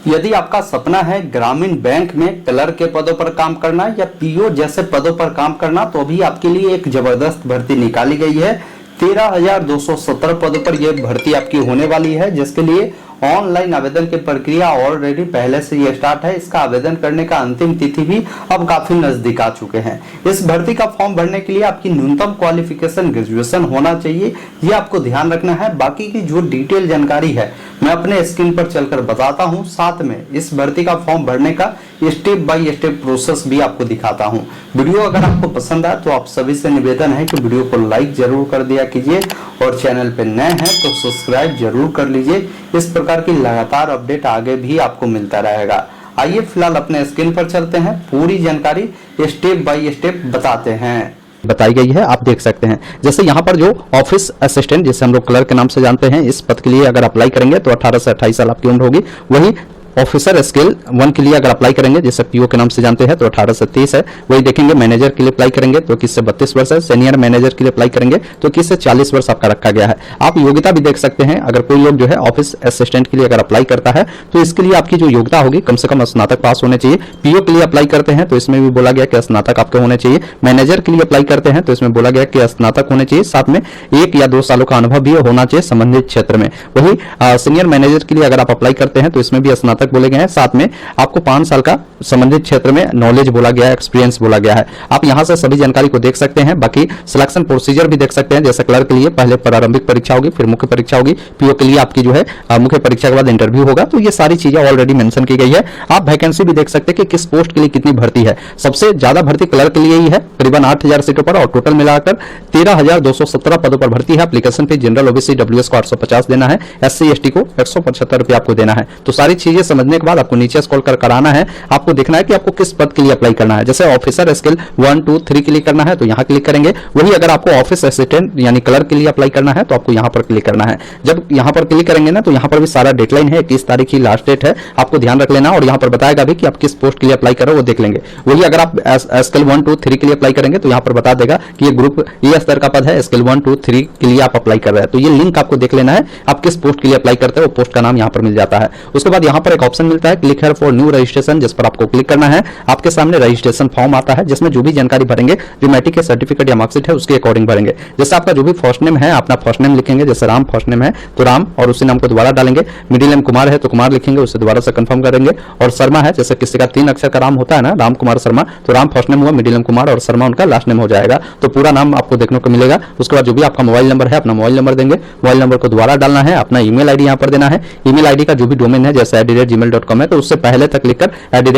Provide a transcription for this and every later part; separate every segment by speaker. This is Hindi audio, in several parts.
Speaker 1: यदि आपका सपना है ग्रामीण बैंक में क्लर्क के पदों पर काम करना या पीओ जैसे पदों पर काम करना, तो अभी आपके लिए एक जबरदस्त भर्ती निकाली गई है। 13,217 पदों पर यह भर्ती आपकी होने वाली है, जिसके लिए ऑनलाइन आवेदन की प्रक्रिया ऑलरेडी पहले से ये स्टार्ट है। इसका आवेदन करने का अंतिम तिथि भी अब काफी नजदीक आ चुके हैं। इस भर्ती का फॉर्म भरने के लिए आपकी न्यूनतम क्वालिफिकेशन ग्रेजुएशन होना चाहिए, ये आपको ध्यान रखना है। बाकी की जो डिटेल जानकारी है मैं अपने स्क्रीन पर चलकर बताता हूं, साथ में इस भर्ती का फॉर्म भरने का स्टेप बाय स्टेप प्रोसेस भी आपको दिखाता हूं। वीडियो अगर आपको पसंद आए तो आप सभी से निवेदन है कि वीडियो को लाइक जरूर कर दिया कीजिए और चैनल पे नए हैं तो सब्सक्राइब जरूर कर लीजिए। इस प्रकार की लगातार अपडेट आगे भी आपको मिलता रहेगा। आइए फिलहाल अपने स्क्रीन पर चलते हैं, पूरी जानकारी स्टेप बाय स्टेप बताते हैं।
Speaker 2: बताई गई है, आप देख सकते हैं। जैसे यहाँ पर जो ऑफिस असिस्टेंट, जिसे हम लोग क्लर्क के नाम से जानते हैं, इस पद के लिए अगर अप्लाई करेंगे तो 18 से 28 साल आपकी उम्र होगी। वही ऑफिसर स्किल 1 के लिए अगर अप्लाई करेंगे, जैसे पीओ के नाम से जानते हैं, तो 18 से 30 है। वही देखेंगे मैनेजर के लिए अप्लाई करेंगे तो 21 से 32 वर्ष है। सीनियर मैनेजर के लिए अप्लाई करेंगे तो 21 से 40 वर्ष आपका रखा गया है। आप योग्यता भी देख सकते हैं। अगर कोई लोग जो है ऑफिस असिस्टेंट के लिए अगर अप्लाई करता है तो इसके लिए आपकी जो योग्यता होगी कम से कम स्नातक पास होने चाहिए। पीओ के लिए अप्लाई करते हैं तो इसमें भी बोला गया कि स्नातक आपके होने चाहिए। मैनेजर के लिए अप्लाई करते हैं तो इसमें बोला गया कि स्नातक होने चाहिए, साथ में 1 या 2 सालों का अनुभव भी होना चाहिए संबंधित क्षेत्र में। वही सीनियर मैनेजर के लिए अगर आप अप्लाई करते हैं तो इसमें भी स्नातक बोले गए हैं, साथ में आपको 5 साल का संबंधित क्षेत्र में नॉलेज बोला गया है, एक्सपीरियंस बोला गया है। आप यहां से सभी जानकारी को देख सकते हैं। बाकी सिलेक्शन प्रोसीजर भी देख सकते हैं। जैसे क्लर्क के लिए पहले प्रारंभिक परीक्षा होगी, फिर मुख्य परीक्षा होगी। पीओ के लिए आपकी जो है मुख्य परीक्षा के बाद इंटरव्यू होगा। तो ये सारी चीजें ऑलरेडी मेंशन की गई है। आप वैकेंसी भी देख सकते हैं कि किस पोस्ट के लिए कितनी भर्ती है। सबसे ज्यादा भर्ती क्लर्क के लिए ही है, करीबन 8,000 सीटों पर, और टोटल मिलाकर 13,217 पदों पर भर्ती है। Application fees general OBC WS को 850 देना है, SC ST को 175 रुपए आपको देना है। तो सारी चीजें समझने के बाद आपको नीचे स्क्रॉल कर कराना है। आपको देखना है कि आपको किस पद के लिए अप्लाई करना है। जैसे ऑफिसर स्किल 1 2 3 के लिए करना है तो यहां क्लिक करेंगे। वही अगर आपको ऑफिस असिस्टेंट यानी क्लर्क के लिए अप्लाई करना है तो आपको यहां पर क्लिक करना है। जब यहां पर क्लिक करेंगे ना तो यहां पर भी सारा डेडलाइन है, 21 तारीख ही लास्ट डेट है, आपको ध्यान रख लेना। और यहां पर बताएगा भी कि आप किस पोस्ट के लिए अप्लाई कर रहे हो वो देख लेंगे। वही अगर आप स्किल 1 2 3 के लिए अप्लाई करेंगे तो यहां पर बता देगा कि ये ग्रुप ये स्तर का पद है, स्किल 1 2 3 के लिए आप अप्लाई कर रहे हैं। तो ये लिंक आपको देख लेना है, आप किस पोस्ट के लिए अप्लाई करते हैं वो पोस्ट का नाम यहां पर मिल जाता है। उसके बाद यहां पर एक ऑप्शन मिलता है click here for new registration, जिस पर आपको क्लिक करना है। आपके सामने रजिस्ट्रेशन फॉर्म आता है जिसमें जो भी जानकारी भरेंगे, जो मैट्रिक के सर्टिफिकेट या मार्कशीट है उसके अकॉर्डिंग भरेंगे। जैसे आपका जो भी फर्स्ट नेम है, अपना फर्स्ट नेम लिखेंगे। जैसे राम फर्स्ट नेम है तो राम और उसी नाम को दोबारा डालेंगे। मिडिल नेम कुमार है तो कुमार लिखेंगे, उसे दोबारा से कंफर्म करेंगे। और शर्मा है, जैसे किसी का 3 अक्षर का राम होता है ना, राम कुमार शर्मा, तो राम फर्स्ट नेम हुआ, मिडिल नेम कुमार और शर्मा उनका लास्ट नेम हो जाएगा। तो पूरा नाम आपको देखने को मिलेगा। उसके बाद जो भी आपका मोबाइल नंबर है, अपना मोबाइल नंबर देंगे। मोबाइल नंबर को दोबारा डालना है। अपना ईमेल आईडी यहाँ पर देना है। ईमेल आईडी का जो भी डोमेन है, जैसे @gmail.com है तो उससे पहले तक लिखकर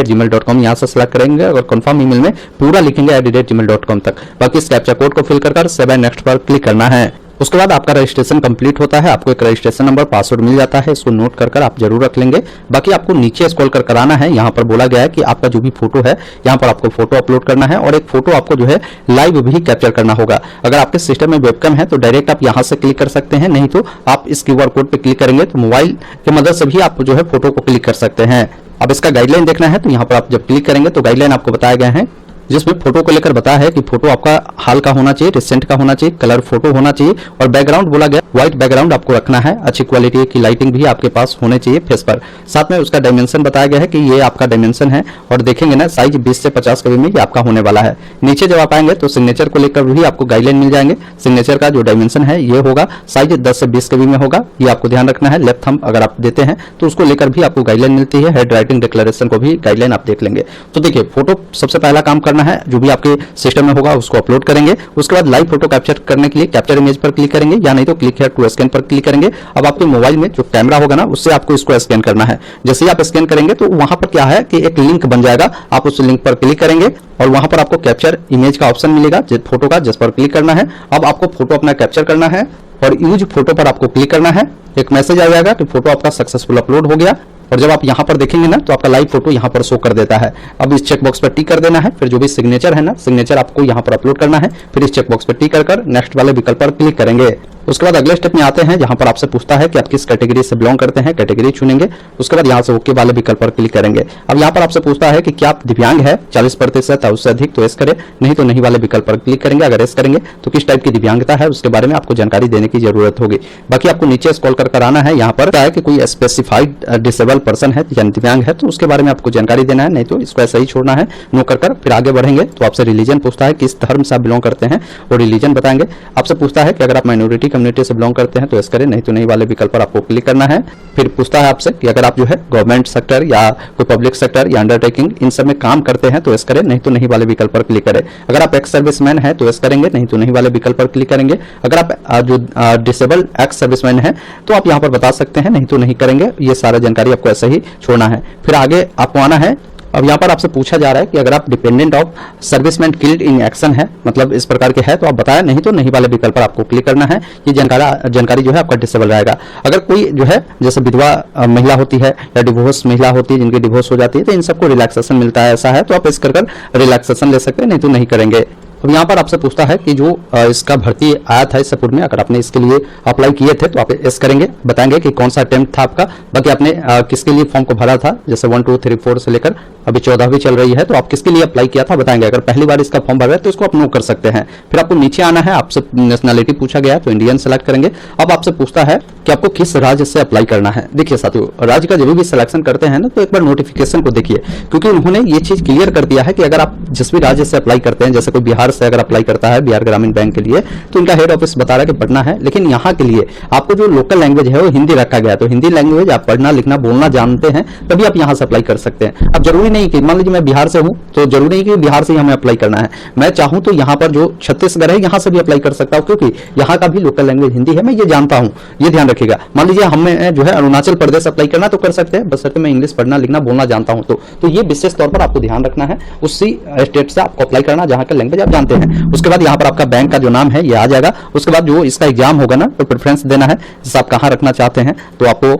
Speaker 2: @gmail.com यहाँ से सिलेक्ट करेंगे और कंफर्म ईमेल में पूरा लिखेंगे @gmail.com तक। बाकी इस कैप्चा कोड को फिल कर 7 नेक्स्ट पर क्लिक करना है। उसके बाद आपका रजिस्ट्रेशन कंप्लीट होता है। आपको एक रजिस्ट्रेशन नंबर पासवर्ड मिल जाता है, इसको नोट कर आप जरूर रख लेंगे। बाकी आपको नीचे स्क्रॉल कर कराना है। यहाँ पर बोला गया है कि आपका जो भी फोटो है, यहाँ पर आपको फोटो अपलोड करना है और एक फोटो आपको जो है लाइव भी कैप्चर करना होगा। अगर आपके सिस्टम में वेबकैम है तो डायरेक्ट आप यहाँ से क्लिक कर सकते हैं, नहीं तो आप इस QR कोड पे क्लिक करेंगे तो मोबाइल की मदद से भी आप जो है फोटो को क्लिक कर सकते हैं। अब इसका गाइडलाइन देखना है तो यहाँ पर आप जब क्लिक करेंगे तो गाइडलाइन आपको बताया गया है, जिसमें फोटो को लेकर बताया है कि फोटो आपका हाल का होना चाहिए, रिसेंट का होना चाहिए, कलर फोटो होना चाहिए और बैकग्राउंड बोला गया व्हाइट बैकग्राउंड आपको रखना है। अच्छी क्वालिटी की लाइटिंग भी आपके पास होने चाहिए फेस पर। साथ में उसका डायमेंशन बताया गया है कि ये आपका डायमेंशन है और देखेंगे ना साइज 20 से 50 कभी में ये आपका होने वाला है। नीचे जब आप आएंगे तो सिग्नेचर को लेकर भी आपको गाइडलाइन मिल जाएंगे। सिग्नेचर का जो डायमेंशन है ये होगा, साइज 10 से 20 कभी में होगा, ये आपको ध्यान रखना है। लेफ्ट थंब अगर आप देते हैं तो उसको लेकर भी आपको गाइडलाइन मिलती है। हेड राइटिंग डिक्लेरेशन को भी गाइडलाइन आप देख लेंगे। तो देखिए फोटो सबसे पहला काम करना है, जो भी आपके सिस्टम में होगा उसको अपलोड करेंगे। उसके बाद लाइव फोटो कैप्चर करने के लिए कैप्चर इमेज पर क्लिक करेंगे या नहीं तो क्लिक हियर टू स्कैन पर क्लिक करेंगे। अब आपके मोबाइल में जो कैमरा होगा ना उससे आपको इसको स्कैन करना है। जैसे ही आप स्कैन करेंगे तो वहां पर क्या है कि एक लिंक बन जाएगा, आप उस लिंक पर क्लिक करेंगे और वहां पर आपको कैप्चर इमेज का ऑप्शन मिलेगा फोटो का, जिस पर क्लिक करना है। अब आपको फोटो अपना कैप्चर करना है और यूज फोटो पर आपको क्लिक करना है। एक मैसेज आ जाएगा कि फोटो आपका सक्सेसफुल अपलोड हो गया और जब आप यहाँ पर देखेंगे ना तो आपका लाइव फोटो यहाँ पर शो कर देता है। अब इस चेक बॉक्स पर टिक कर देना है। फिर जो भी सिग्नेचर है ना, सिग्नेचर आपको यहाँ पर अपलोड करना है। फिर इस चेक बॉक्स पर टिक कर नेक्स्ट वाले विकल्प पर क्लिक करेंगे। उसके बाद अगले स्टेप में आते हैं जहां पर आपसे पूछता है कि आप किस कैटेगरी से बिलोंग करते हैं, कैटेगरी चुनेंगे। उसके बाद यहां से ओके वाले विकल्प पर क्लिक करेंगे। अब यहां पर आपसे पूछता है कि क्या आप दिव्यांग है 40% या उससे अधिक, तो यस करें, नहीं तो नहीं वाले विकल्प पर क्लिक करेंगे। अगर यस करेंगे तो किस टाइप की दिव्यांगता है उसके बारे में आपको जानकारी देने की जरूरत होगी। बाकी आपको नीचे स्क्रॉल कर आना है, यहाँ पर है कि कोई स्पेसिफाइड डिसेबल पर्सन है यानी दिव्यांग है तो उसके बारे में आपको जानकारी देना है, नहीं तो इसको ऐसा ही छोड़ना है। नो कर फिर आगे बढ़ेंगे तो आपसे रिलीजन पूछता है किस धर्म से आप बिलोंग करते हैं और रिलीजन बताएंगे। आपसे पूछता है कि अगर आप माइनॉरिटी कम्युनिटी से बिलोंग करते हैं तो यस करें, नहीं तो नहीं वाले विकल्प पर आपको क्लिक करना है। फिर पूछता है आपसे कि अगर आप जो है गवर्नमेंट सेक्टर या कोई पब्लिक सेक्टर या अंडरटेकिंग इन सब में काम करते हैं तो यस करें, नहीं तो नहीं वाले विकल्प पर क्लिक करें। अगर आप एक्स सर्विसमैन है तो यस करेंगे, नहीं तो नहीं वाले विकल्प पर क्लिक करेंगे। अगर आप जो डिसेबल एक्स सर्विसमैन है तो आप यहाँ पर बता सकते हैं, नहीं तो नहीं करेंगे। ये सारा जानकारी आपको ऐसे ही छोड़ना है। फिर आगे आपको आना है। अब यहाँ पर आपसे पूछा जा रहा है कि अगर आप dependent of serviceman killed in action है, मतलब इस प्रकार के है तो आप बताया, नहीं तो नहीं वाले विकल्प पर आपको क्लिक करना है। ये जानकारी जो है आपका डिसेबल रहेगा। अगर कोई जो है जैसे विधवा महिला होती है या डिवोर्स महिला होती है जिनकी डिवोर्स हो जाती है तो इन सबको रिलैक्सेशन मिलता है, ऐसा है तो आप इस कर रिलैक्सेशन ले सकते हैं, नहीं तो नहीं करेंगे। अब यहाँ पर आपसे पूछता है कि जो इसका भर्ती आया था इससे पूर्व में, अगर आपने इसके लिए अप्लाई किए थे तो आप इस करेंगे, बताएंगे कि कौन सा अटेम्प्ट था आपका। बाकी आपने किसके लिए फॉर्म को भरा था, जैसे 1 2 3 4 से लेकर अभी 14वीं चल रही है तो आप किसके लिए अप्लाई किया था बताएंगे। अगर पहली बार इसका फॉर्म भर रहे हैं तो इसको आप नो कर सकते हैं। फिर आपको नीचे आना है, आपसे नेशनैलिटी पूछा गया है तो इंडियन सेलेक्ट करेंगे। अब आपसे पूछता है कि आपको किस राज्य से अप्लाई करना है। देखिए साथियों, राज्य का जब भी सिलेक्शन करते हैं ना तो एक बार नोटिफिकेशन को देखिए, क्योंकि उन्होंने ये चीज क्लियर कर दिया है कि अगर आप जिस भी राज्य से अप्लाई करते हैं, जैसे कोई बिहार से अगर अप्लाई करता है बिहार ग्रामीण बैंक के लिए, तो इनका हेड ऑफिस बता रहा है कि पटना है, लेकिन यहाँ के लिए आपको जो लोकल लैंग्वेज है वो हिंदी रखा गया है। तो हिंदी लैंग्वेज आप पढ़ना लिखना बोलना जानते हैं तभी आप यहाँ से अप्लाई कर सकते हैं। अब जरूरी नहीं कि मान लीजिए मैं बिहार से हूँ तो जरूरी नहीं कि बिहार से ही हमें अप्लाई करना है। मैं चाहूँ तो यहाँ पर जो छत्तीसगढ़ है यहाँ से भी अप्लाई कर सकता हूँ, क्योंकि यहाँ का भी लोकल लैंग्वेज हिंदी है, मैं ये जानता हूँ, ये ध्यान रखिएगा। मान लीजिए हमें जो है अरुणाचल प्रदेश अप्लाई करना तो कर सकते हैं, बशर्ते मैं इंग्लिश पढ़ना लिखना बोलना जानता हूँ। तो ये विशेष तौर पर आपको ध्यान रखना है, उसी स्टेट से आपको अप्लाई करना जहाँ का लैंग्वेज आप जानते हैं। उसके बाद यहाँ पर आपका बैंक का जो नाम है ये आ जाएगा। उसके बाद जो इसका एग्जाम होगा ना तो प्रेफरेंस देना है, जैसे आप कहाँ रखना चाहते हैं तो आपको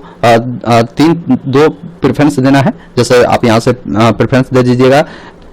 Speaker 2: 2 प्रेफरेंस देना है। जैसे आप यहाँ से प्रेफरेंस दे दीजिएगा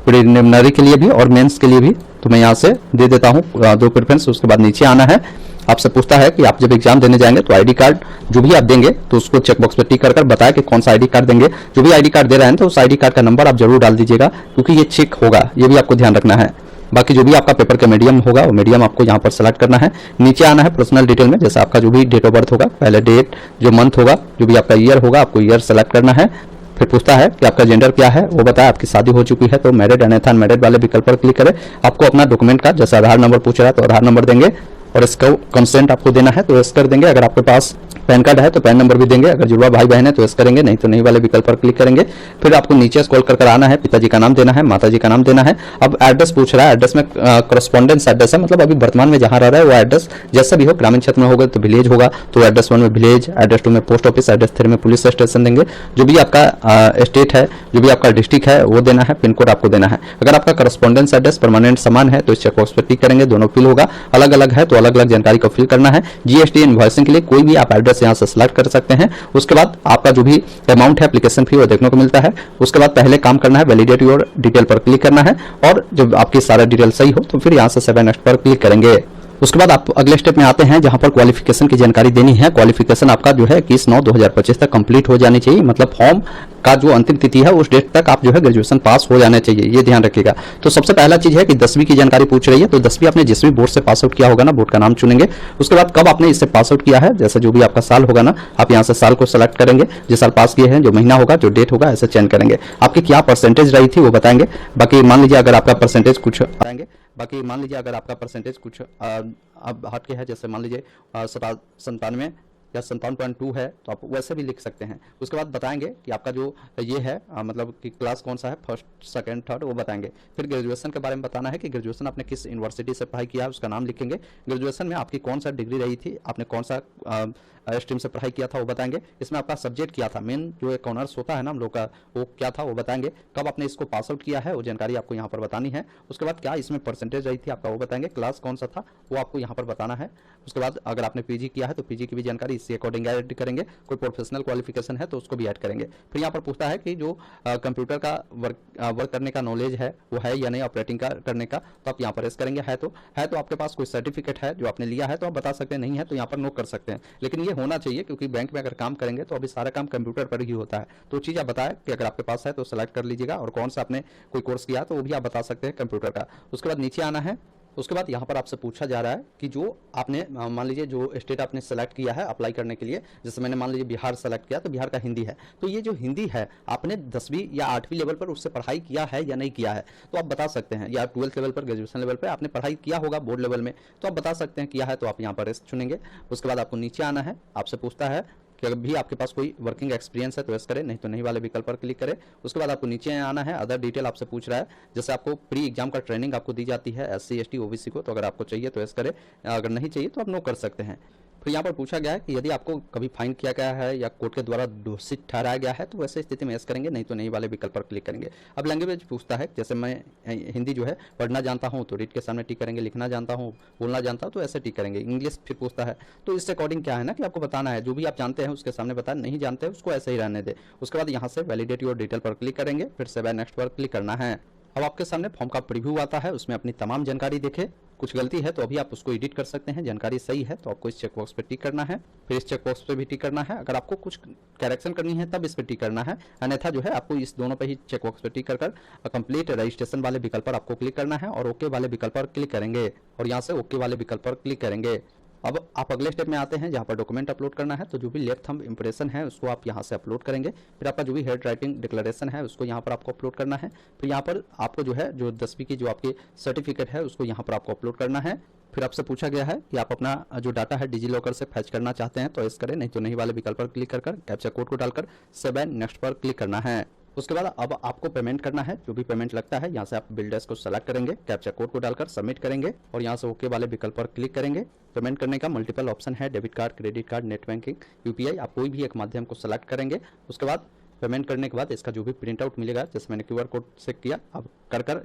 Speaker 2: प्रीलिमिनरी के लिए भी और मेंस के लिए भी, तो मैं यहाँ से दे देता हूँ 2 प्रेफरेंस। उसके बाद नीचे आना है, आपसे पूछता है कि आप जब एग्जाम देने जाएंगे तो आईडी कार्ड जो भी आप देंगे तो उसको चेकबॉक्स पे टिक कर बताया कि कौन सा आईडी कार्ड देंगे। जो भी आईडी कार्ड दे रहे हैं तो उस आईडी कार्ड का नंबर आप जरूर डाल दीजिएगा, क्योंकि ये चेक होगा, ये भी आपको ध्यान रखना है। बाकी जो भी आपका पेपर का मीडियम होगा वो मीडियम आपको यहाँ पर सेलेक्ट करना है। नीचे आना है पर्सनल डिटेल में, जैसे आपका जो भी डेट ऑफ बर्थ होगा, पहले डेट, जो मंथ होगा, जो भी आपका ईयर होगा आपको ईयर सेलेक्ट करना है। फिर पूछता है कि आपका जेंडर क्या है, वो बताया, आपकी शादी हो चुकी है तो मैरिड अन्यथा अनमैरिड वाले विकल्प पर क्लिक करें। आपको अपना डॉक्यूमेंट का जैसे आधार नंबर पूछ रहा है तो आधार नंबर देंगे और इसका कंसेंट आपको देना है तो यस कर देंगे। अगर आपके पास पैन कार्ड है तो पैन नंबर भी देंगे। अगर जुड़वा भाई बहन है तो यस करेंगे, नहीं तो नहीं वाले विकल्प पर क्लिक करेंगे। फिर आपको नीचे स्क्रॉल कर आना है, पिताजी का नाम देना है, माताजी का नाम देना है। अब एड्रेस पूछ रहा है, एड्रेस में करस्पॉन्डेंस एड्रेस है, मतलब अभी वर्तमान में जहां रह रहा है वो एड्रेस जैसा भी हो, ग्रामीण क्षेत्र में होगा तो विलेज होगा तो एड्रेस 1 में विलेज, एड्रेस 2 में पोस्ट ऑफिस, एड्रेस 3 में पुलिस स्टेशन देंगे। जो भी आपका स्टेट है, जो भी आपका डिस्ट्रिक्ट है वो देना है, पिन कोड आपको देना है। अगर आपका करस्पॉन्डेंस एड्रेस परमानेंट समान है तो इस चेकबॉक्स पर क्लिक करेंगे, दोनों फिल होगा। अलग अलग है तो अलग अलग जानकारी को फिल करना है। जीएसटी इनवॉइसिंग के लिए कोई भी आप एड्रेस यहाँ से सिलेक्ट कर सकते हैं। उसके बाद आपका जो भी अमाउंट है एप्लीकेशन फी वो देखने को मिलता है। उसके बाद पहले काम करना है वैलिडेट योर डिटेल पर क्लिक करना है और जब आपकी सारा डिटेल सही हो तो फिर यहाँ से 7 नेक्स्ट पर क्लिक करेंगे। उसके बाद आप अगले स्टेप में आते हैं जहां पर क्वालिफिकेशन की जानकारी देनी है। क्वालिफिकेशन आपका जो है 21/9/2025 तक कंप्लीट हो जानी चाहिए, मतलब फॉर्म का जो अंतिम तिथि है उस डेट तक आप जो है ग्रेजुएशन पास हो जाना चाहिए, ये ध्यान रखिएगा। तो सबसे पहला चीज है कि 10वीं की जानकारी पूछ रही है, तो 10वीं आपने जिस भी बोर्ड से पास आउट किया होगा ना, बोर्ड का नाम चुनेंगे। उसके बाद कब आपने इससे पास आउट किया है, जैसे जो भी आपका साल होगा ना, आप यहाँ से साल को सेलेक्ट करेंगे, जिस साल पास किए हैं, जो महीना होगा, जो डेट होगा, ऐसे चेंज करेंगे। आपकी क्या परसेंटेज रही थी वो बताएंगे। बाकी मान लीजिए अगर आपका परसेंटेज कुछ आएंगे, बाकी मान लीजिए अगर आपका परसेंटेज कुछ अब हट के है, जैसे मान लीजिए 97 या 57.2 है तो आप वैसे भी लिख सकते हैं। उसके बाद बताएंगे कि आपका जो ये है मतलब कि क्लास कौन सा है, फर्स्ट सेकंड थर्ड, वो बताएंगे। फिर ग्रेजुएशन के बारे में बताना है कि ग्रेजुएशन आपने किस यूनिवर्सिटी से पढ़ाई किया है, उसका नाम लिखेंगे। ग्रेजुएशन में आपकी कौन सा डिग्री रही थी, आपने कौन सा स्ट्रीम से पढ़ाई किया था वो बताएंगे। इसमें आपका सब्जेक्ट क्या था, मेन जो एक ऑनर्स होता है ना हम लोग का, वो क्या था वो बताएंगे। कब आपने इसको पास आउट किया है वो जानकारी आपको यहाँ पर बतानी है। उसके बाद क्या इसमें परसेंटेज रही थी आपका वो बताएंगे। क्लास कौन सा था वो आपको यहाँ पर बताना है। उसके बाद अगर आपने पीजी किया है तो पीजी की भी जानकारी इसी अकॉर्डिंग ऐड करेंगे। कोई प्रोफेशनल क्वालिफिकेशन है तो उसको भी ऐड करेंगे। फिर यहाँ पर पूछता है कि जो कंप्यूटर का वर्क करने का नॉलेज है वो है या नहीं, ऑपरेटिंग का करने का, तो आप यहाँ पर यस करेंगे। है तो आपके पास कोई सर्टिफिकेट है जो आपने लिया है तो आप बता सकते हैं, नहीं है तो यहाँ पर नो कर सकते हैं। लेकिन ये होना चाहिए क्योंकि बैंक में अगर काम करेंगे तो अभी सारा काम कंप्यूटर पर ही होता है। तो चीज़ आप बताएं कि अगर आपके पास है तो सेलेक्ट कर लीजिएगा, और कौन सा आपने कोई कोर्स किया तो वो भी आप बता सकते हैं कंप्यूटर का। उसके बाद नीचे आना है। उसके बाद यहाँ पर आपसे पूछा जा रहा है कि जो आपने मान लीजिए जो स्टेट आपने सेलेक्ट किया है अप्लाई करने के लिए, जैसे मैंने मान लीजिए बिहार सेलेक्ट किया तो बिहार का हिंदी है, तो ये जो हिंदी है आपने 10वीं या 8वीं लेवल पर उससे पढ़ाई किया है या नहीं किया है, तो आप बता सकते हैं। या 12th लेवल पर, ग्रेजुएशन लेवल पर आपने पढ़ाई किया होगा बोर्ड लेवल में, तो आप बता सकते हैं किया है, तो आप यहाँ पर चुनेंगे। उसके बाद आपको नीचे आना है। आपसे पूछता है कि अगर भी आपके पास कोई वर्किंग एक्सपीरियंस है तो यस करें, नहीं तो नहीं वाले विकल्प पर क्लिक करें। उसके बाद आपको नीचे आना है। अदर डिटेल आपसे पूछ रहा है, जैसे आपको प्री एग्जाम का ट्रेनिंग आपको दी जाती है SC ST OBC को, तो अगर आपको चाहिए तो यस करें, अगर नहीं चाहिए तो आप नो कर सकते हैं। फिर यहाँ पर पूछा गया है कि यदि आपको कभी फाइन किया गया है या कोर्ट के द्वारा दोषी ठहराया गया है तो वैसे स्थिति में यस करेंगे, नहीं तो नहीं वाले विकल्प पर क्लिक करेंगे। अब लैंग्वेज पूछता है, जैसे मैं हिंदी जो है पढ़ना जानता हूँ तो रीड के सामने टिक करेंगे, लिखना जानता हूँ, बोलना जानता हूँ तो ऐसे टिक करेंगे। इंग्लिश फिर पूछता है, तो इससे अकॉर्डिंग क्या है ना कि आपको बताना है, जो भी आप जानते हैं उसके सामने बताएं, नहीं जानते हैं उसको ऐसे ही रहने दें। उसके बाद यहाँ से वैलिडेट योर डिटेल पर क्लिक करेंगे, फिर से बाय नेक्स्ट पर क्लिक करना है। अब आपके सामने फॉर्म का प्रीव्यू आता है, उसमें अपनी तमाम जानकारी देखें। कुछ गलती है तो अभी आप उसको एडिट कर सकते हैं, जानकारी सही है तो आपको इस चेक बॉक्स पे टिक करना है, फिर इस चेक बॉक्स पे भी टिक करना है। अगर आपको कुछ करेक्शन करनी है तब इस पे टिक करना है, अन्यथा जो है आपको इस दोनों पे ही चेक बॉक्स पे टिक कर कंप्लीट रजिस्ट्रेशन वाले विकल्प पर आपको क्लिक करना है और ओके वाले विकल्प पर क्लिक करेंगे, और यहाँ से ओके वाले विकल्प पर क्लिक करेंगे। अब आप अगले स्टेप में आते हैं जहाँ पर डॉक्यूमेंट अपलोड करना है। तो जो भी लेफ्ट थंब इंप्रेशन है उसको आप यहाँ से अपलोड करेंगे। फिर आपका जो भी हेड राइटिंग डिक्लेरेशन है उसको यहाँ पर आपको अपलोड करना है। फिर यहाँ पर आपको जो है जो 10वीं की जो आपकी सर्टिफिकेट है उसको यहाँ पर आपको अपलोड करना है। फिर आपसे पूछा गया है कि आप अपना जो डाटा है डिजी लॉकर से फैच करना चाहते हैं तो इस करें, नहीं तो नहीं वाले विकल्प पर क्लिक कर कैप्चा कोड को डालकर सेव एंड नेक्स्ट पर क्लिक करना है। उसके बाद अब आपको पेमेंट करना है। जो भी पेमेंट लगता है यहाँ से आप बिल डेस्क को सेलेक्ट करेंगे, कैप्चा कोड को डालकर सबमिट करेंगे और यहाँ से ओके वाले विकल्प पर क्लिक करेंगे। पेमेंट करने का मल्टीपल ऑप्शन है, debit card, credit card, net banking, UPI, आप कोई भी एक माध्यम को सेलेक्ट करेंगे। उसके बाद पेमेंट करने के बाद इसका जो भी प्रिंट आउट मिलेगा, जैसे मैंने QR कोड से किया, अब कर इस